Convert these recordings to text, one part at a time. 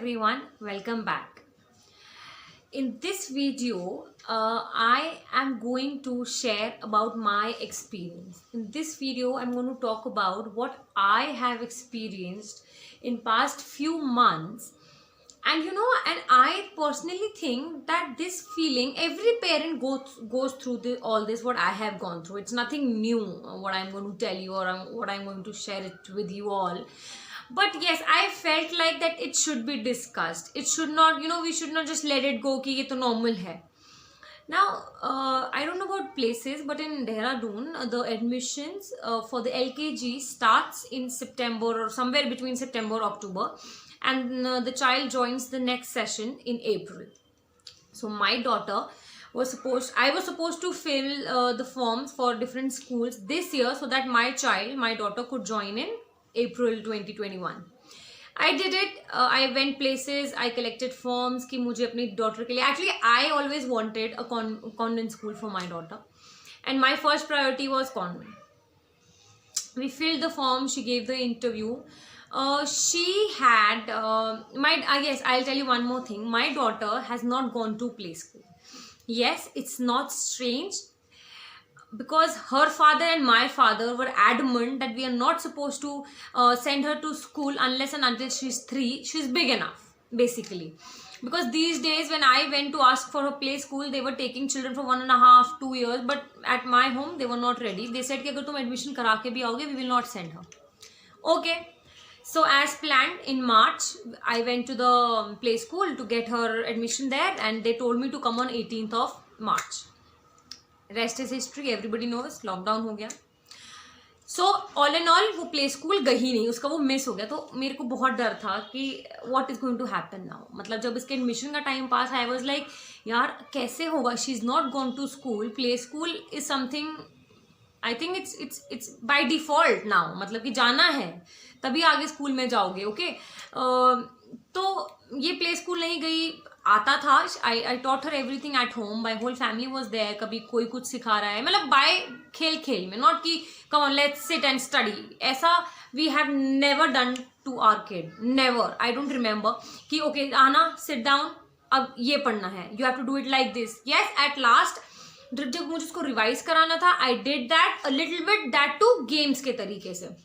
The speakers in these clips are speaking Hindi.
everyone, welcome back. In this video, I am going to share about my experience. In this video, I'm going to talk about what I have experienced in past few months. And I personally think that this feeling, every parent goes through all this, what I have gone through. It's nothing new, what I'm going to tell you, or what I'm going to share it with you all. But yes, I felt like that it should be discussed. It should not, we should not just let it go कि ये तो normal है. Now, I don't know about places, but in Dehradun, the admissions for the LKG starts in September or somewhere between September or October, and the child joins the next session in April. So my daughter I was supposed to fill the forms for different schools this year so that my daughter could join in April 2021. I did it. I went places. I collected forms कि मुझे अपनी daughter के लिए. Actually, I always wanted a convent school for my daughter, and my first priority was convent. We filled the form. She gave the interview. She had yes, I'll tell you one more thing. My daughter has not gone to play school. Yes, it's not strange, because her father and my father were adamant that we are not supposed to send her to school unless and until she's 3. She's big enough, basically. Because these days when I went to ask for a play school, they were taking children for 1.5, 2 years. But at my home, they were not ready. They said कि अगर तुम admission करा के भी आओगे, we will not send her. Okay. So as planned, in March, I went to the play school to get her admission there, and they told me to come on 18th of March. Rest is history, everybody knows. Lockdown हो गया. So all in all, वो प्ले स्कूल गई नहीं, उसका वो मिस हो गया. तो मेरे को बहुत डर था कि what is going to happen now. मतलब जब इसके एडमिशन का time pass, I was like, यार कैसे होगा. She is not gone to school. Play school is something, I think it's by default now. मतलब कि जाना है तभी आगे स्कूल में जाओगे. ओके तो ये प्ले स्कूल नहीं गई. आता था, I taught her everything at home. My whole family was there. कभी कोई कुछ सिखा रहा है, मतलब बाय खेल में, नॉट कि come on let's sit and study. ऐसा we have never done to our kid. Never. I don't remember कि ओके आना, सिट डाउन, अब ये पढ़ना है, you have to do it like this. Yes, at last जब मुझे उसको रिवाइज कराना था, I did that a little bit, that to games के तरीके से.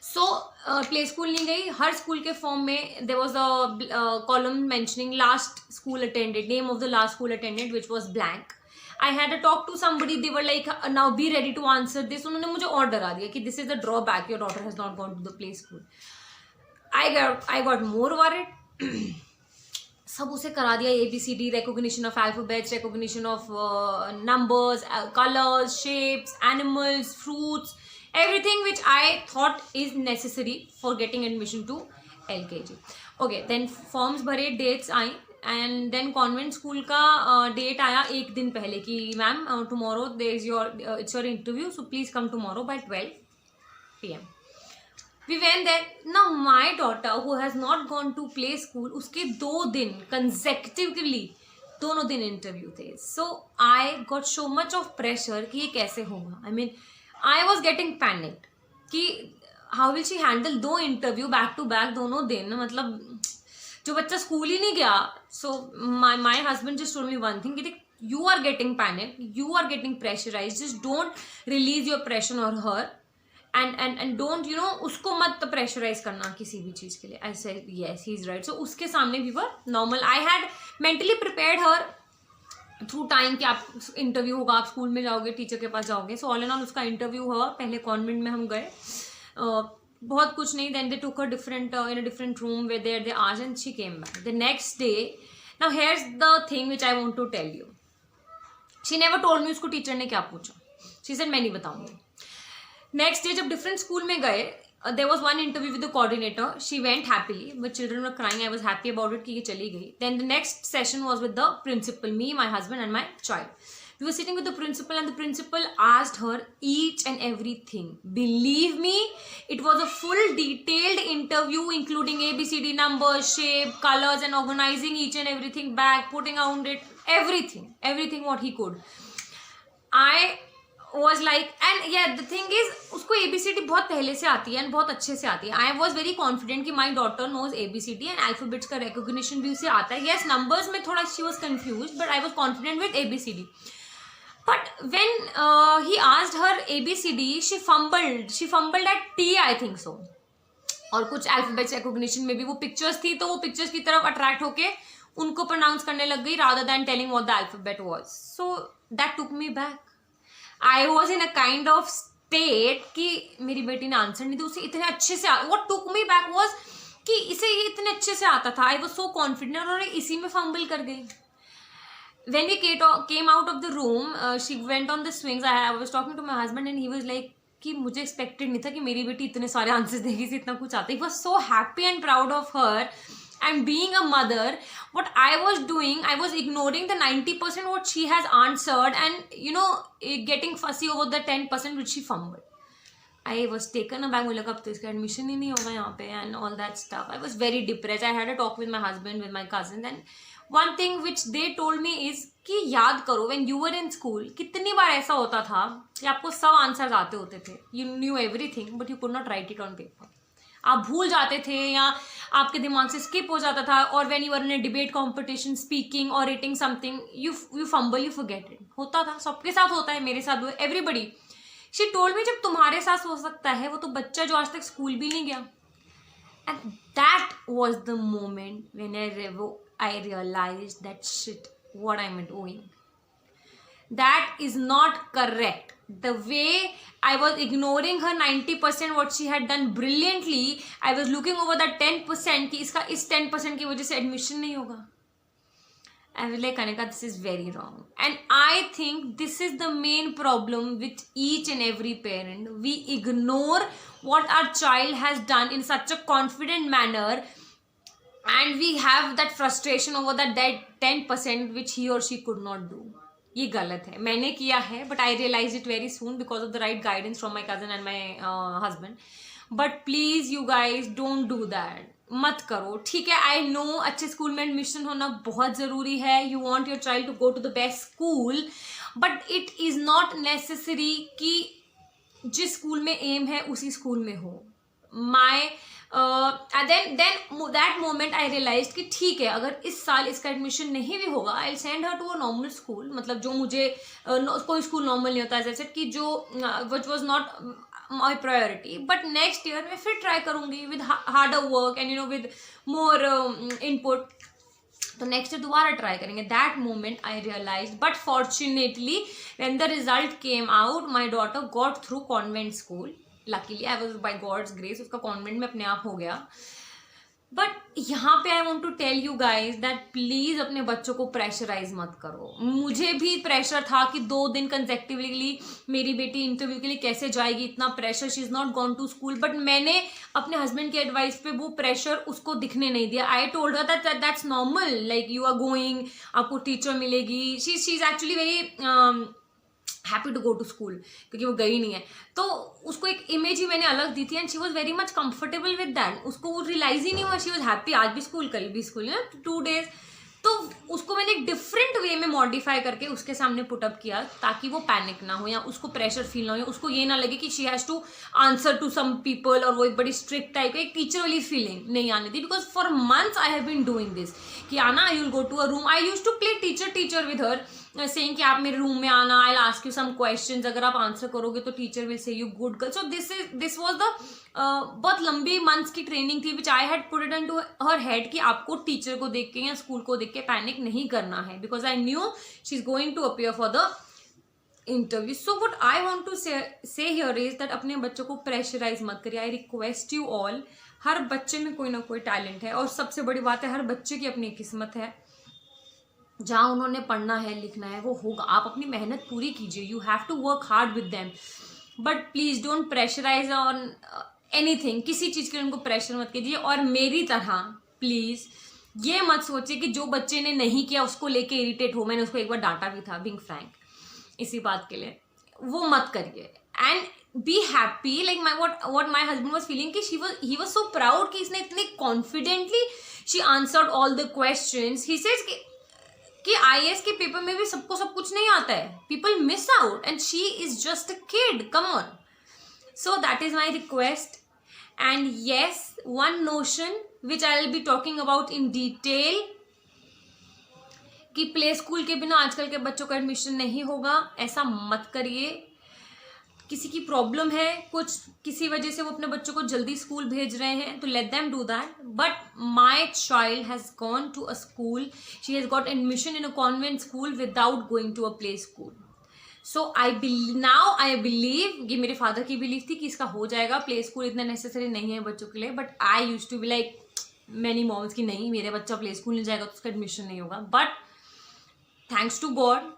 सो प्ले स्कूल नहीं गई. हर स्कूल के फॉर्म में there was a column mentioning last school attended, name of the last school attended, which was blank. I had a talk to somebody. They were like now be ready to answer this. उन्होंने मुझे और डरा दिया कि this is the drawback, your daughter has not gone to the play school. I got more worried. सब उसे करा दिया. ABCD, recognition of alphabets, recognition of numbers, colors, shapes, animals, fruits, everything which I thought is necessary for getting admission to LKG. Okay, then forms भरे, dates I, and then convent school का date आया एक दिन पहले कि ma'am tomorrow there is it's your interview, so please come tomorrow by 12 PM. We went there. Now my daughter, who has not gone to play school, उसके 2 दिन consecutively, दोनों दिन इंटरव्यू थे. So I got so much of pressure कि ये कैसे होगा. I mean, I was getting panicked कि how will she handle 2 interview back to back दोनों दिन. मतलब जो बच्चा स्कूल ही नहीं गया. So my husband just told me one thing कि you are getting panicked, you are getting pressurized, just don't release your pressure on her. And don't उसको मत प्रेशराइज करना किसी भी चीज़ के लिए. I said yes, he is right. So उसके सामने we were normal. I had mentally prepared her through time कि आप इंटरव्यू होगा, आप स्कूल में जाओगे, टीचर के पास जाओगे. So all in all उसका इंटरव्यू हुआ. पहले कॉन्वेंट में हम गए, बहुत कुछ नहीं. Then they took her in a different room where they asked, and she came back the next day. Now here's the thing which I want to tell you. She never told me उसको टीचर ने क्या पूछा. She said मैं नहीं बताऊँगी. नेक्स्ट डे जब डिफरेंट स्कूल में गए, there was one interview with the coordinator. She went happily, but children were crying. I was happy about it कि ये चली गई. Then the next session was with the principal, me, my husband and my child. We were sitting with the principal, and the principal asked her each and everything. Believe me, it was a full detailed interview including ABCD, numbers, shape, colors, and organizing each and everything back, putting around it, everything what he could. I was like, and yeah, the thing is उसको ABCD बहुत पहले से आती है and बहुत अच्छे से आती है. I was very confident कि my daughter knows ABCD and alphabets का recognition भी उसे आता है. Yes, numbers में थोड़ा she was confused, but I was confident with ABCD. But when he asked her ABCD, she fumbled at T, I think so. और कुछ alphabets recognition में भी वो pictures थी, तो वो pictures की तरफ attract होके उनको pronounce करने लग गई rather than telling what the alphabet was. So that took me back. I was in a kind of state कि मेरी बेटी ने आंसर नहीं दिया, उसे इतने अच्छे से what took me back was कि इसे ये इतने अच्छे से आता था. I was so confident और इसी में फंबल कर गई. When we came out of the room, she went on the swings. I was talking to my husband and he was like कि मुझे एक्सपेक्टेड नहीं था कि मेरी बेटी इतने सारे आंसर्स देगी, से इतना कुछ आता. He was so happy and proud of her. And being a mother, what I was doing, I was ignoring the 90% what she has answered and getting fussy over the 10% which she fumbled. I was taken aback. मुझे लगा अब तो इसका एडमिशन ही नहीं होगा यहाँ पे and all that stuff. I was very depressed. I had a talk with my husband, with my cousins, and one thing which they told me is कि याद करो when you were in school कितनी बार ऐसा होता था कि आपको सब आंसर्स आते होते थे. You knew everything but you could not write it on paper. आप भूल जाते थे या आपके दिमाग से स्किप हो जाता था. और when you are in a debate competition, speaking और writing something, you fumble, you forget it. होता था, सबके साथ होता है, मेरे साथ हुआ, एवरीबडी. शी टोल्ड मी जब तुम्हारे साथ हो सकता है, वो तो बच्चा जो आज तक स्कूल भी नहीं गया. And that was the moment when I realised that shit, what I am doing, that is not correct. The way I was ignoring her 90% what she had done brilliantly, I was looking over that 10% कि इसका इस 10% की वजह से एडमिशन नहीं होगा. I was like, Kanika, this is very wrong. And I think this is the main problem with each and every parent. We ignore what our child has done in such a confident manner, and we have that frustration over that 10% which he or she could not do. ये गलत है. मैंने किया है but I realise it very soon because of the right guidance from my cousin and my husband. But please you guys don't do that. मत करो, ठीक है. आई नो अच्छे स्कूल में एडमिशन होना बहुत ज़रूरी है. You want your child to go to the best school, but it is not necessary कि जिस स्कूल में एम है उसी स्कूल में हो. then that moment I realized कि ठीक है, अगर इस साल इसका एडमिशन नहीं भी होगा, I'll send her to a normal school. मतलब जो मुझे कोई स्कूल नॉर्मल नहीं होता, जैसे कि जो which was not my priority, but next year मैं फिर ट्राई करूँगी with harder work and with more input. तो नेक्स्ट ईयर दोबारा ट्राई करेंगे. That moment I realise. But fortunately when the result came out, my daughter got through convent school. Luckily I was by God's grace, उसका कॉन्वेंट में अपने आप हो गया. बट यहाँ पे I want to tell you guys that please अपने बच्चों को प्रेशराइज मत करो. मुझे भी प्रेशर था कि 2 दिन कंसेक्टिवली मेरी बेटी इंटरव्यू के लिए कैसे जाएगी, इतना pressure. She is not gone to school. But मैंने अपने हस्बैंड की एडवाइस पे वो प्रेशर उसको दिखने नहीं दिया. I told her that's normal, like you are going, आपको टीचर मिलेगी. She is actually very happy to go to school, क्योंकि वो गई नहीं है. तो उसको एक इमेज ही मैंने अलग दी थी and she was very much comfortable with that. उसको वो रियलाइज ही नहीं हुआ. शी वॉज हैप्पी, आज भी स्कूल कल भी स्कूल, 2 days. तो उसको मैंने एक डिफरेंट वे में मॉडिफाई करके उसके सामने पुटअप किया, ताकि वो पैनिक ना हो या उसको प्रेशर फील ना हो, उसको ये ना लगे कि she has to answer to some people, और वो एक बड़ी स्ट्रिक्ट टाइप का एक टीचर वाली फीलिंग नहीं आने दी. Because for months I have been doing this कि आना, I will go to a room. I use to play teacher with her, saying कि आप मेरे रूम में आना, I will ask you some questions, अगर आप आंसर करोगे तो teacher will say you good girl. So this was the बहुत लंबी मंथ्स की ट्रेनिंग थी which I had put it into her head कि आपको टीचर को देख के या स्कूल को देख के पैनिक नहीं करना है, because I knew she is going to appear for the interview. So what I want to say here is that अपने बच्चों को प्रेशराइज मत करिए. आई रिक्वेस्ट यू ऑल, हर बच्चे में कोई ना कोई टैलेंट है, और सबसे बड़ी बात है हर बच्चे की अपनी किस्मत है. जहाँ उन्होंने पढ़ना है, लिखना है, वो होगा. आप अपनी मेहनत पूरी कीजिए. You have to work hard with them, but please don't pressurise on anything. किसी चीज़ के लिए उनको प्रेशर मत कीजिए. और मेरी तरह प्लीज़ ये मत सोचिए कि जो बच्चे ने नहीं किया उसको लेके इरिटेट हो. मैंने उसको एक बार डांटा भी था, बीइंग फ्रैंक, इसी बात के लिए. वो मत करिए. And be happy, like what my husband was feeling कि he was so proud कि इसने इतने confidently she answered all the questions. He says कि कि IAS के पेपर में भी सबको सब कुछ नहीं आता है. People miss out and she is just a kid. Come on. So that is my request. And yes, one notion which I will be talking about in detail कि प्ले स्कूल के बिना आजकल के बच्चों का एडमिशन नहीं होगा. ऐसा मत करिए. किसी की प्रॉब्लम है, कुछ किसी वजह से वो अपने बच्चों को जल्दी स्कूल भेज रहे हैं, तो let them do that. But my child has gone to a school, she has got admission in a convent school without going to a play school. So I believe, ये मेरे फादर की बिलीव थी कि इसका हो जाएगा. प्ले स्कूल इतना नेसेसरी नहीं है बच्चों के लिए, but I use to be like many moms की नहीं, मेरे बच्चा प्ले स्कूल नहीं जाएगा तो उसका एडमिशन नहीं होगा. But thanks to God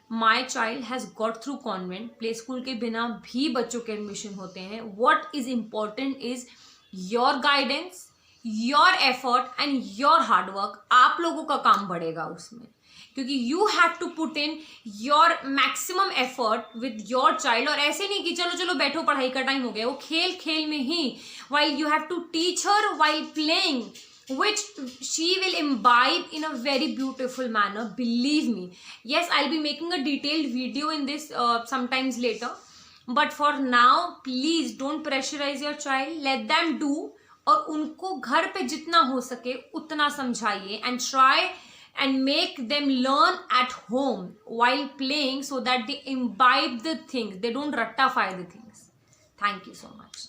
my child has got through convent. Play school के बिना भी बच्चों के एडमिशन होते हैं. What is important is your guidance, your effort and your hard work. आप लोगों का काम बढ़ेगा उसमें, क्योंकि you have to put in your maximum effort with your child. और ऐसे नहीं कि चलो चलो बैठो पढ़ाई का टाइम हो गया. वो खेल खेल में ही, while you have to teach her while playing, which she will imbibe in a very beautiful manner, believe me. Yes, I'll be making a detailed video in this sometimes later, but for now please don't pressurize your child. Let them do, और उनको घर पे जितना हो सके उतना समझाइए, and try and make them learn at home while playing so that they imbibe the things, they don't ratify the things. Thank you so much.